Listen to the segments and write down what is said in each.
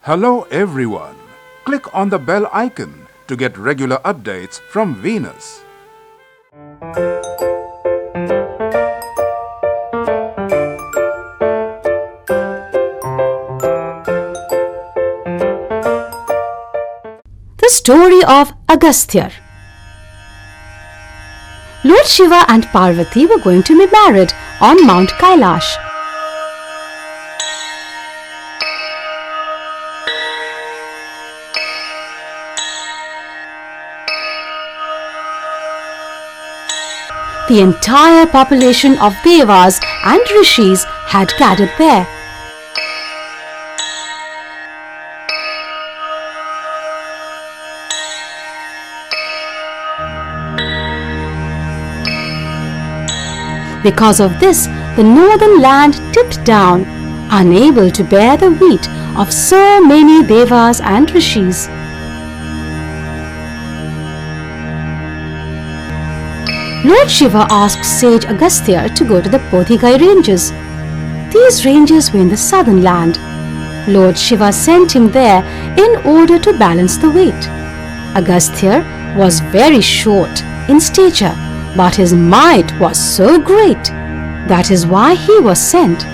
Hello everyone. Click on the bell icon to get regular updates from Venus. The Story of Agastya. Lord Shiva and Parvati were going to be married on Mount Kailash. The entire population of Devas and Rishis had gathered there. Because of this, the northern land tipped down, unable to bear the weight of so many Devas and Rishis. Lord Shiva asked sage Agastya to go to the Podhigai ranges. These ranges were in the southern land. Lord Shiva sent him there in order to balance the weight. Agastya was very short in stature, but his might was so great. That is why he was sent.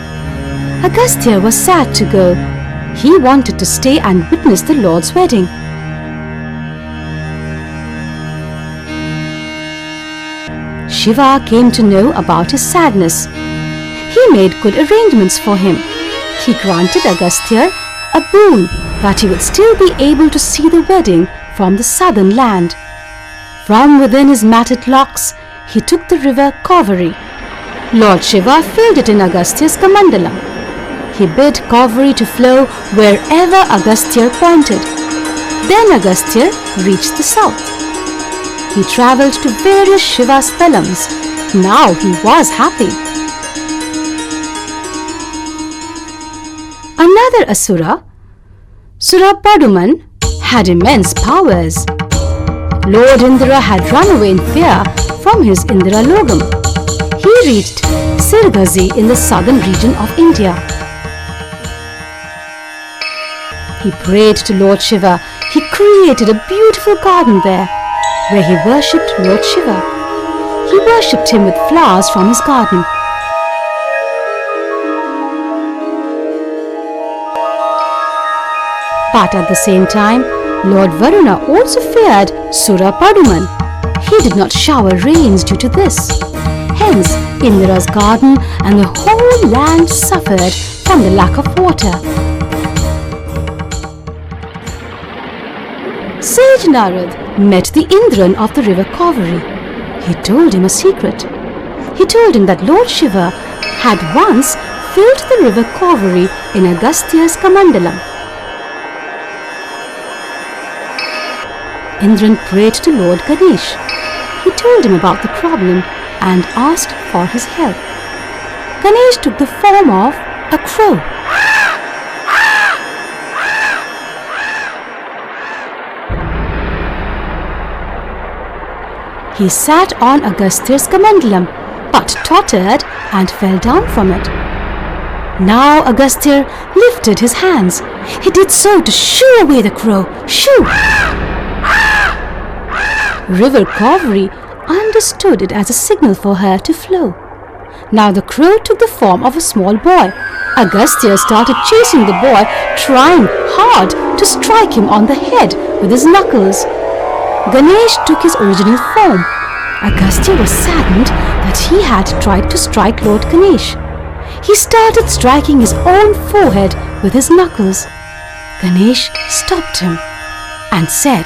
Agastya was sad to go. He wanted to stay and witness the Lord's wedding. Shiva came to know about his sadness. He made good arrangements for him. He granted Agastya a boon that he would still be able to see the wedding from the southern land. From within his matted locks, he took the river Qawwali. Lord Shiva filled it in Agastya's Kamandalam. He bid Qawwali to flow wherever Agastya pointed. Then Agastya reached the south. He travelled to various Shiva sthalams. Now he was happy. Another Asura, Surapaduman, had immense powers. Lord Indra had run away in fear from his Indra Logam. He reached Sirgazi in the southern region of India. He prayed to Lord Shiva. He created a beautiful garden there, where he worshipped Lord Shiva. He worshipped him with flowers from his garden. But at the same time, Lord Varuna also feared Surapaduman. He did not shower rains due to this. Hence, Indra's garden and the whole land suffered from the lack of water. Sage Narad met the Indran of the river Qawwali. He told him a secret. He told him that Lord Shiva had once filled the river Qawwali in Agastya's Kamandalam. Indran prayed to Lord Ganesh. He told him about the problem and asked for his help. Ganesh took the form of a crow. He sat on Agastya's Kamandalam, but tottered and fell down from it. Now Agastya lifted his hands. He did so to shoo away the crow. Shoo! River Qawwali understood it as a signal for her to flow. Now the crow took the form of a small boy. Agastya started chasing the boy, trying hard to strike him on the head with his knuckles. Ganesh took his original form. Agastya was saddened that he had tried to strike Lord Ganesh. He started striking his own forehead with his knuckles. Ganesh stopped him and said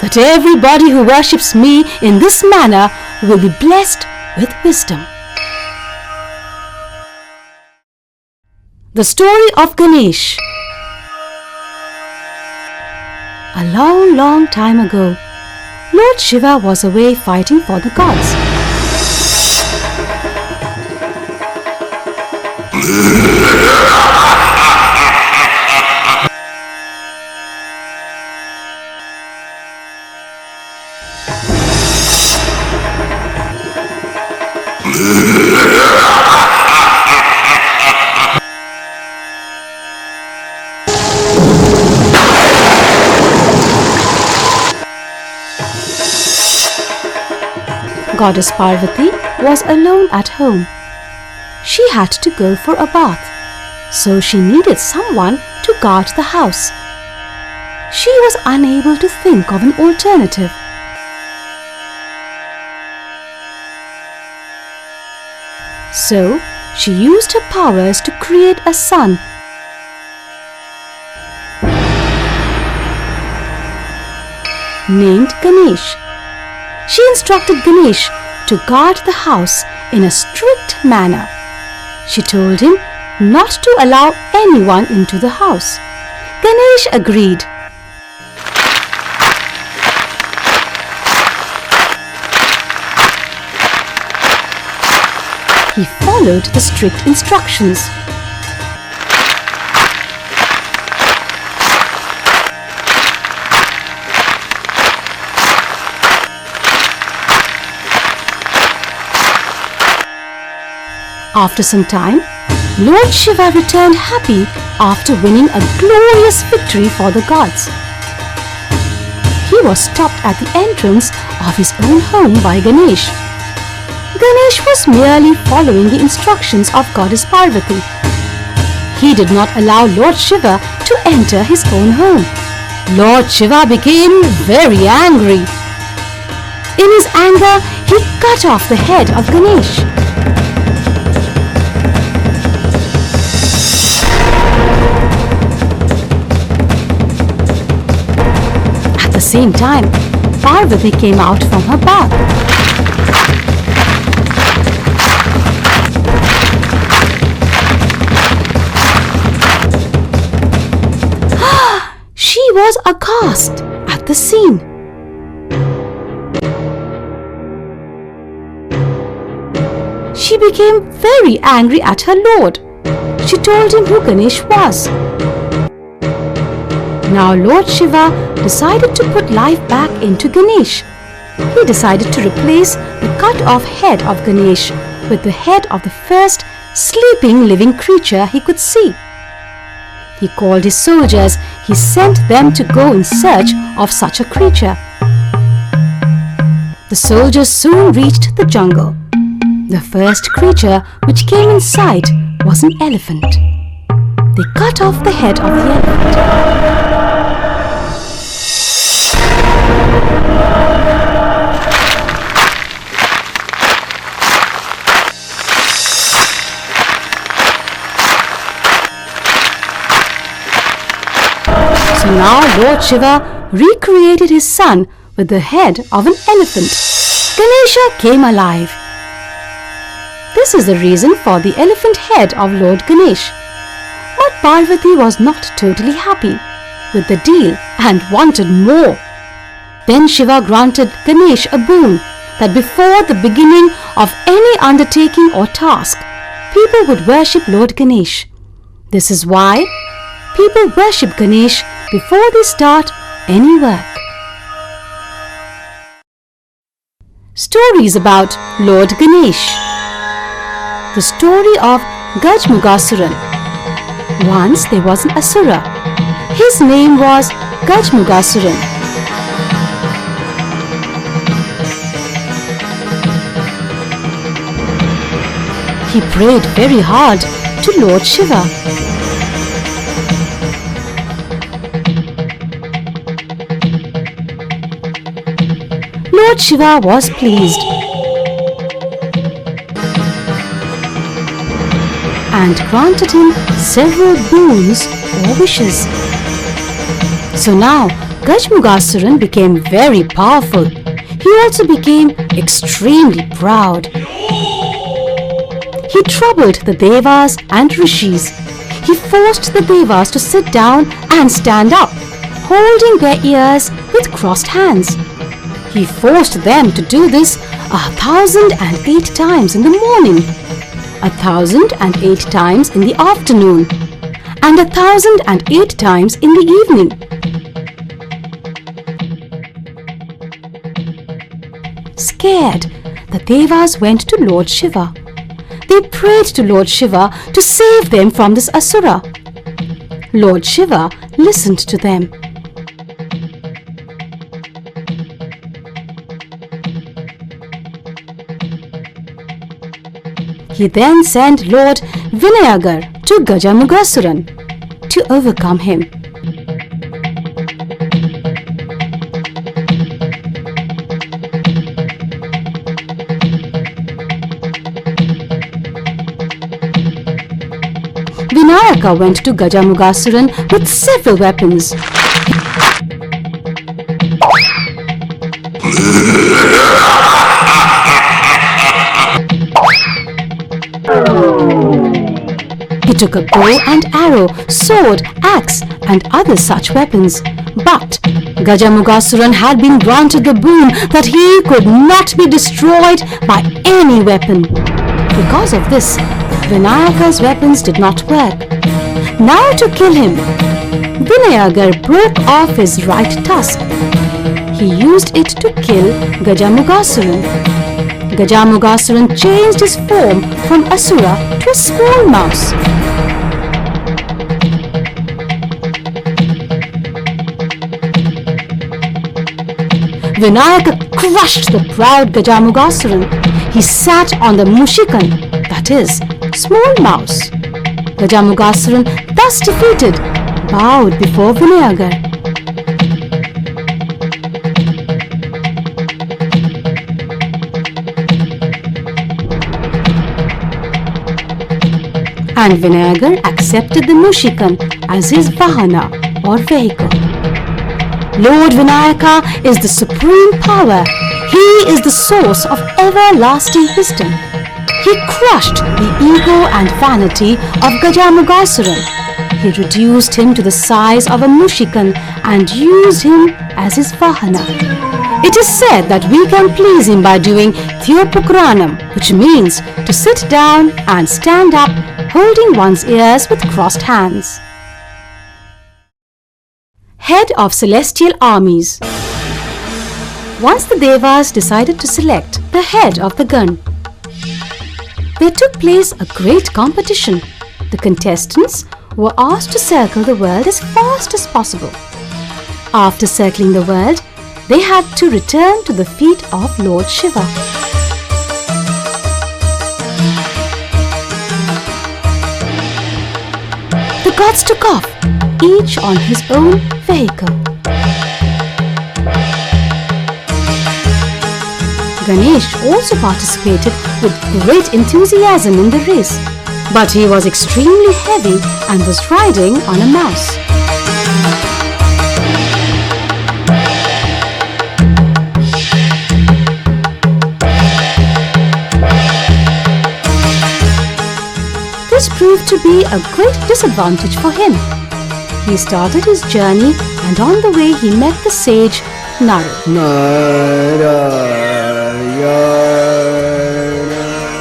that everybody who worships me in this manner will be blessed with wisdom. The Story of Ganesh. A long, long time ago, Lord Shiva was away fighting for the gods. Goddess Parvati was alone at home. She had to go for a bath, so she needed someone to guard the house. She was unable to think of an alternative. So, she used her powers to create a son. Named Ganesh. She instructed Ganesh to guard the house in a strict manner. She told him not to allow anyone into the house. Ganesh agreed. He followed the strict instructions. After some time, Lord Shiva returned happy after winning a glorious victory for the gods. He was stopped at the entrance of his own home by Ganesh. Ganesh was merely following the instructions of Goddess Parvati. He did not allow Lord Shiva to enter his own home. Lord Shiva became very angry. In his anger, he cut off the head of Ganesh. At the same time, Parvati came out from her bath. She was aghast at the scene. She became very angry at her lord. She told him who Ganesh was. Now Lord Shiva decided to put life back into Ganesh. He decided to replace the cut-off head of Ganesh with the head of the first sleeping living creature he could see. He called his soldiers. He sent them to go in search of such a creature. The soldiers soon reached the jungle. The first creature which came in sight was an elephant. They cut off the head of the elephant. So now Lord Shiva recreated his son with the head of an elephant. Ganesha came alive. This is the reason for the elephant head of Lord Ganesh. But Parvati was not totally happy with the deal and wanted more. Then Shiva granted Ganesh a boon that before the beginning of any undertaking or task, people would worship Lord Ganesh. This is why people worship Ganesh before they start any work. Stories about Lord Ganesh. The story of Gajamugasuran. Once there was an Asura. His name was Gajamugasuran. He prayed very hard to Lord Shiva. Lord Shiva was pleased and granted him several boons or wishes. So now Gajamugasuran became very powerful. He also became extremely proud. He troubled the Devas and Rishis. He forced the Devas to sit down and stand up, holding their ears with crossed hands. He forced them to do this 1,008 times in the morning, 1,008 times in the afternoon, and 1,008 times in the evening. Scared, the Devas went to Lord Shiva. They prayed to Lord Shiva to save them from this Asura. Lord Shiva listened to them. He then sent Lord Vinayagar to Gajamugasuran to overcome him. Vinayaka went to Gajamugasuran with several weapons. He took a bow and arrow, sword, axe, and other such weapons. But Gajamugasuran had been granted the boon that he could not be destroyed by any weapon. Because of this, Vinayaka's weapons did not work. Now to kill him, Vinayagar broke off his right tusk. He used it to kill Gajamugasuran. Gajamugasuran changed his form from Asura to a small mouse. Vinayaka crushed the proud Gajamugasuran. He sat on the Mushikan, that is, small mouse. Gajamugasuran, thus defeated, bowed before Vinayagar. And Vinayagar accepted the Mushikan as his Vahana or vehicle. Lord Vinayaka is the supreme power. He is the source of everlasting wisdom. He crushed the ego and vanity of Gajamugasuran. He reduced him to the size of a Mushikan and used him as his Vahana. It is said that we can please him by doing Theopukranam, which means to sit down and stand up, holding one's ears with crossed hands. Head of Celestial Armies. Once the Devas decided to select the head of the gun, there took place a great competition. The contestants were asked to circle the world as fast as possible. After circling the world, they had to return to the feet of Lord Shiva. The gods took off, each on his own vehicle. Ganesh also participated with great enthusiasm in the race, but he was extremely heavy and was riding on a mouse. This proved to be a great disadvantage for him. He started his journey and on the way he met the sage Narad.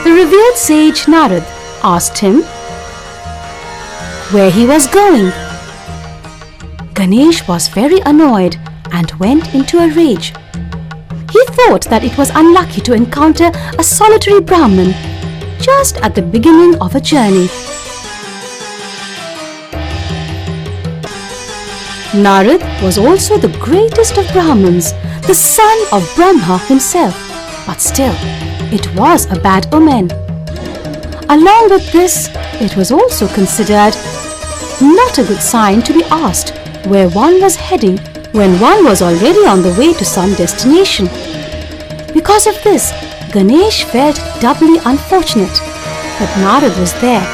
The revered sage Narad asked him where he was going. Ganesh was very annoyed and went into a rage. He thought that it was unlucky to encounter a solitary Brahmin just at the beginning of a journey. Narad was also the greatest of Brahmins, the son of Brahma himself, but still, it was a bad omen. Along with this, it was also considered not a good sign to be asked where one was heading when one was already on the way to some destination. Because of this, Ganesh felt doubly unfortunate that Narad was there.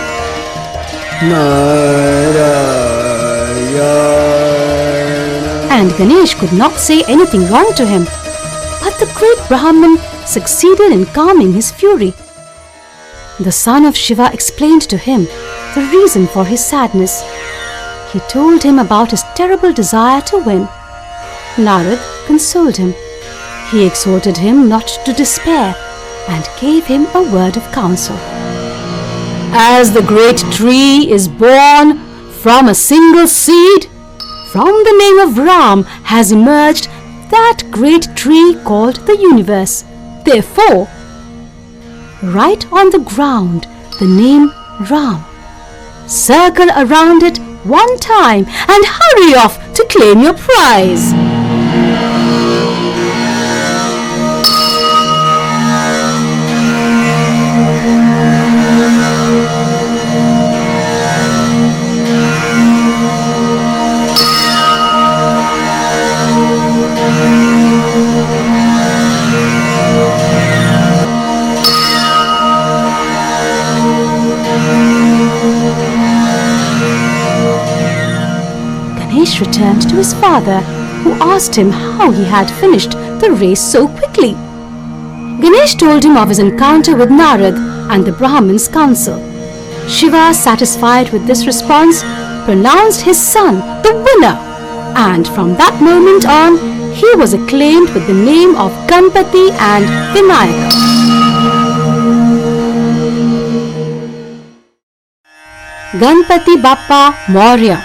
And Ganesh could not say anything wrong to him. But the great Brahmin succeeded in calming his fury. The son of Shiva explained to him the reason for his sadness. He told him about his terrible desire to win. Narad consoled him. He exhorted him not to despair and gave him a word of counsel. As the great tree is born from a single seed, from the name of Ram has emerged that great tree called the universe. Therefore, write on the ground the name Ram. Circle around it one time and hurry off to claim your prize. Ganesh returned to his father, who asked him how he had finished the race so quickly. Ganesh told him of his encounter with Narad and the Brahmin's council. Shiva, satisfied with this response, pronounced his son the winner, and from that moment on, he was acclaimed with the name of Ganpati and Vinayaka. Ganpati Bappa Maurya.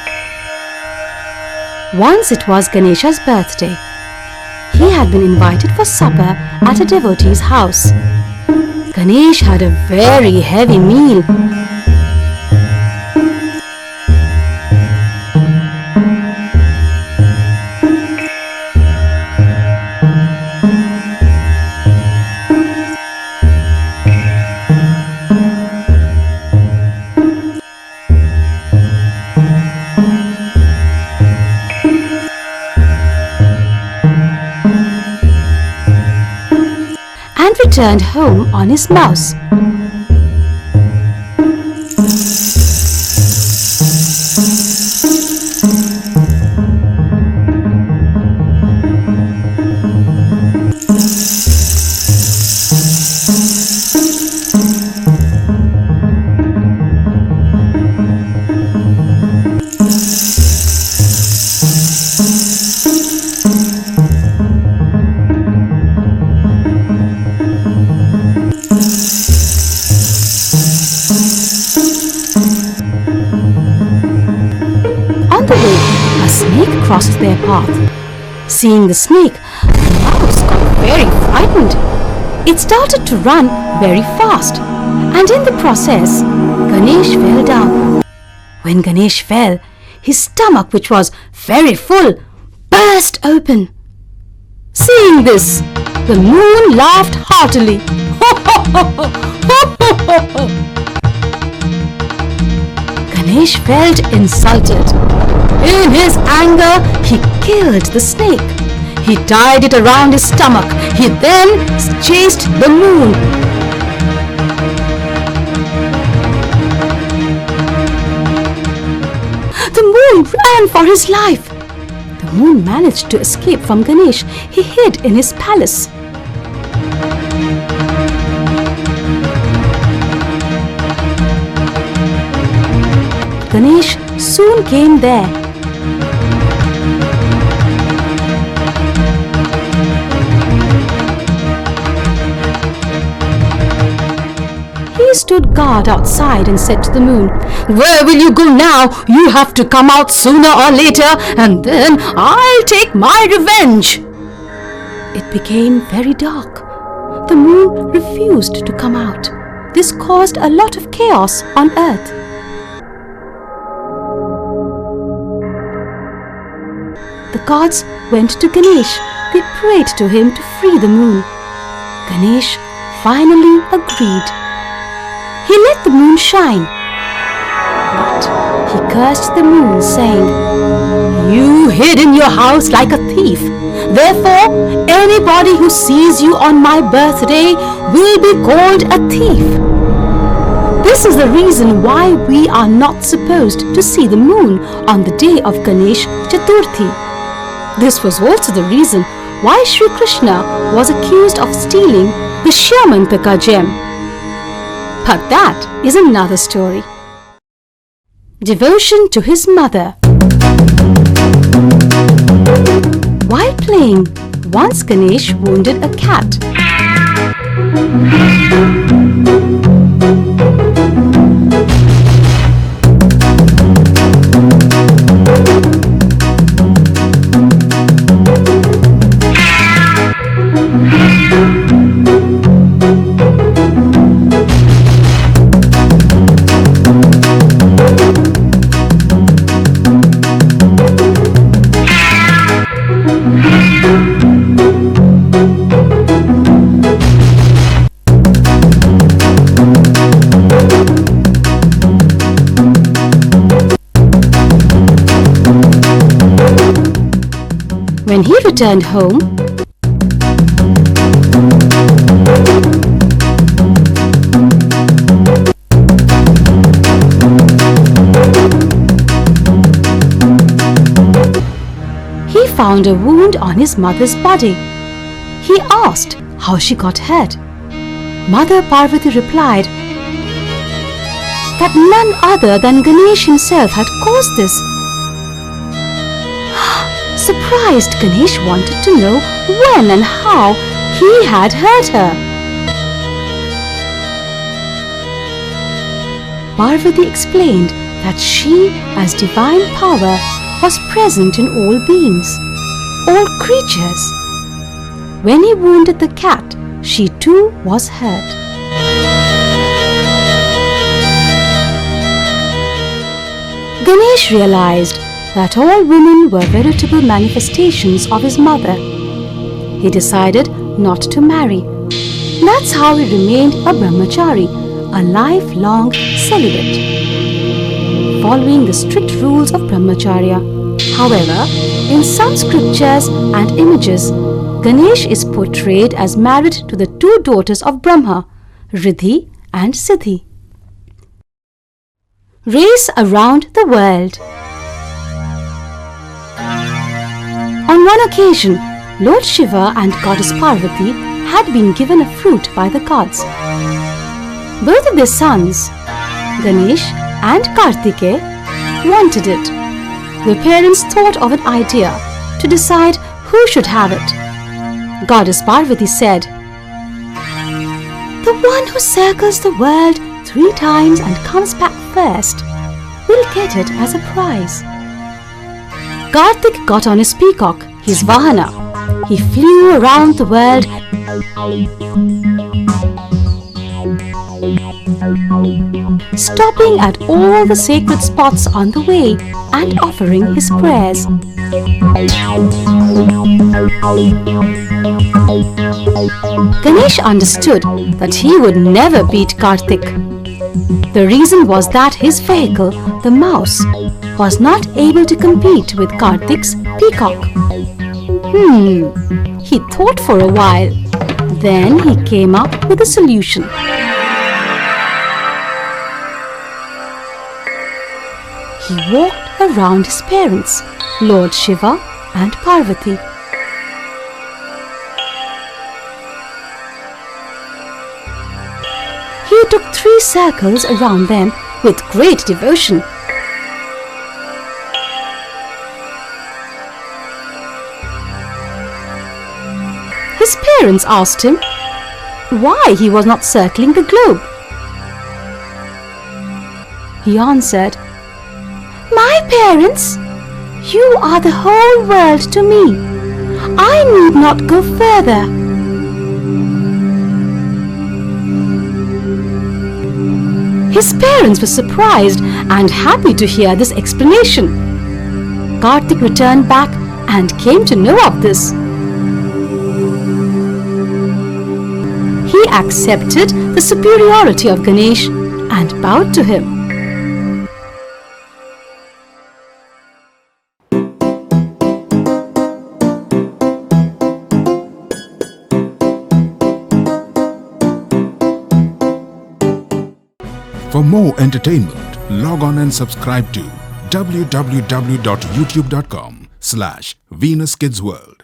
Once it was Ganesha's birthday. He had been invited for supper at a devotee's house. Ganesh had a very heavy meal. And returned home on his mouse. Crossed their path. Seeing the snake, the mouse got very frightened. It started to run very fast, and in the process, Ganesh fell down. When Ganesh fell, his stomach, which was very full, burst open. Seeing this, the moon laughed heartily. Ganesh felt insulted. In his anger, he killed the snake. He tied it around his stomach. He then chased the moon. The moon ran for his life. The moon managed to escape from Ganesh. He hid in his palace. Ganesh soon came there. He stood guard outside and said to the moon, "Where will you go now? You have to come out sooner or later, and then I'll take my revenge." It became very dark. The moon refused to come out. This caused a lot of chaos on earth. The gods went to Ganesh. They prayed to him to free the moon. Ganesh finally agreed. He let the moon shine. But he cursed the moon, saying, "You hid in your house like a thief. Therefore, anybody who sees you on my birthday will be called a thief." This is the reason why we are not supposed to see the moon on the day of Ganesh Chaturthi. This was also the reason why Sri Krishna was accused of stealing the Shyamantaka gem. But that is another story. Devotion to his mother. While playing, once Ganesh wounded a cat. When he returned home, found a wound on his mother's body. He asked how she got hurt. Mother Parvati replied that none other than Ganesh himself had caused this. Surprised, Ganesh wanted to know when and how he had hurt her. Parvati explained that she, as divine power, was present in all beings, all creatures. When he wounded the cat, she too was hurt. Ganesh realized that all women were veritable manifestations of his mother. He decided not to marry. That's how he remained a brahmachari, a lifelong celibate, following the strict rules of brahmacharya. However, in some scriptures and images, Ganesh is portrayed as married to the two daughters of Brahma, Riddhi and Siddhi. Race around the world. On one occasion, Lord Shiva and Goddess Parvati had been given a fruit by the gods. Both of their sons, Ganesh and Kartikeya, wanted it. The parents thought of an idea to decide who should have it. Goddess Parvati said, "The one who circles the world 3 times and comes back first will get it as a prize." Kartik got on his peacock, his vahana. He flew around the world, stopping at all the sacred spots on the way and offering his prayers. Ganesh understood that he would never beat Kartik. The reason was that his vehicle, the mouse, was not able to compete with Kartik's peacock. He thought for a while. Then he came up with a solution. He walked around his parents, Lord Shiva and Parvati. He took 3 circles around them with great devotion. His parents asked him why he was not circling the globe. He answered, "My parents, you are the whole world to me. I need not go further." His parents were surprised and happy to hear this explanation. Kartik returned back and came to know of this. He accepted the superiority of Ganesh and bowed to him. For more entertainment, log on and subscribe to www.youtube.com/VenusKidsWorld.